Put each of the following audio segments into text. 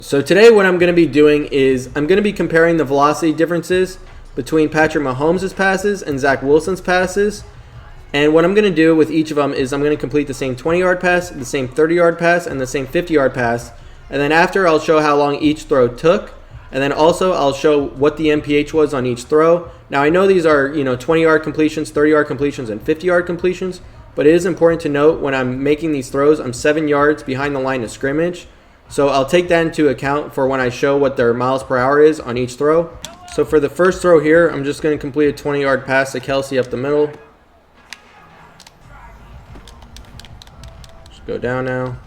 So today what I'm going to be doing is I'm going to be comparing the velocity differences between Patrick Mahomes' passes and Zach Wilson's passes. And what I'm going to do with each of them is I'm going to complete the same 20-yard pass, the same 30-yard pass, and the same 50-yard pass. And then after, I'll show how long each throw took. And then also I'll show what the MPH was on each throw. Now I know these are 20-yard completions, 30-yard completions, and 50-yard completions. But it is important to note when I'm making these throws, I'm 7 yards behind the line of scrimmage. So I'll take that into account for when I show what their miles per hour is on each throw. So for the first throw here, I'm just going to complete a 20-yard pass to Kelsey up the middle. Just go down now.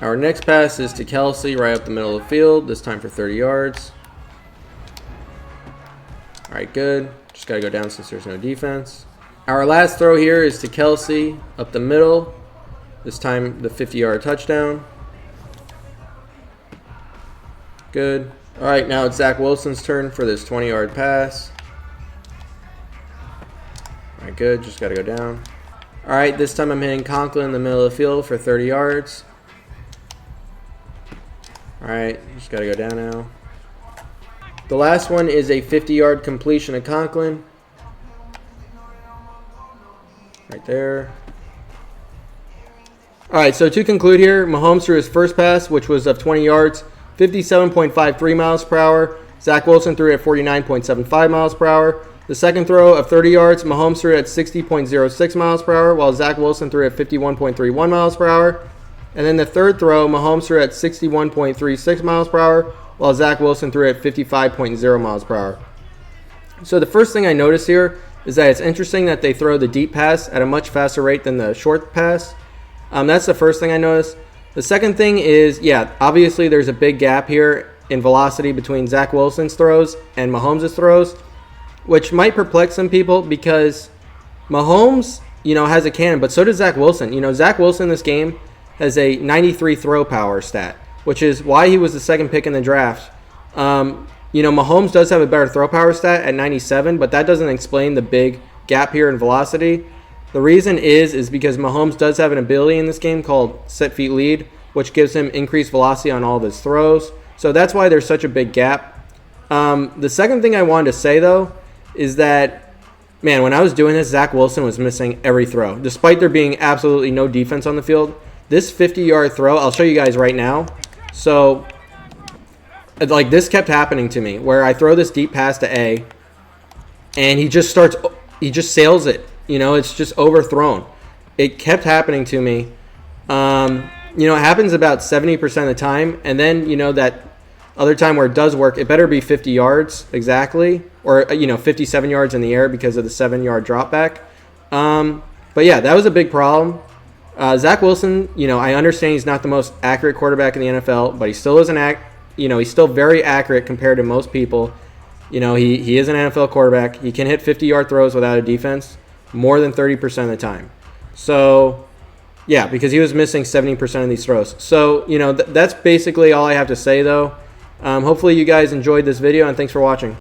Our next pass is to Kelsey right up the middle of the field, this time for 30 yards. All right, good. Just got to go down since there's no defense. Our last throw here is to Kelsey up the middle, this time the 50-yard touchdown. Good. All right, now it's Zach Wilson's turn for this 20-yard pass. All right, good. Just got to go down. All right, this time I'm hitting Conklin in the middle of the field for 30 yards. All right, just got to go down now. The last one is a 50-yard completion of Conklin. Right there. All right, so to conclude here, Mahomes threw his first pass, which was of 20 yards, 57.53 miles per hour. Zach Wilson threw it at 49.75 miles per hour. The second throw of 30 yards, Mahomes threw it at 60.06 miles per hour, while Zach Wilson threw it at 51.31 miles per hour. And then the third throw, Mahomes threw it at 61.36 miles per hour, while Zach Wilson threw it at 55.0 miles per hour. So the first thing I notice here is that it's interesting that they throw the deep pass at a much faster rate than the short pass. That's the first thing I noticed. The second thing is, yeah, obviously there's a big gap here in velocity between Zach Wilson's throws and Mahomes' throws, which might perplex some people because Mahomes, has a cannon, but so does Zach Wilson. Zach Wilson in this game has a 93 throw power stat, which is why he was the second pick in the draft. Mahomes does have a better throw power stat at 97, but that doesn't explain the big gap here in velocity. The reason is because Mahomes does have an ability in this game called set feet lead, which gives him increased velocity on all of his throws. So that's why there's such a big gap. The second thing I wanted to say, though, is that, man, when I was doing this, Zach Wilson was missing every throw. Despite there being absolutely no defense on the field, this 50-yard throw, I'll show you guys right now. So, this kept happening to me, where I throw this deep pass to A, and he just sails it. It's just overthrown. It kept happening to me. It happens about 70% of the time. And then, that other time where it does work, it better be 50 yards exactly. Or, 57 yards in the air because of the 7-yard drop back. But, yeah, that was a big problem. Zach Wilson, I understand he's not the most accurate quarterback in the NFL, but he still isn't he's still very accurate compared to most people. He is an NFL quarterback. He can hit 50-yard throws without a defense more than 30% of the time. So, yeah, because he was missing 70% of these throws. So, that's basically all I have to say, though. Hopefully you guys enjoyed this video, and thanks for watching.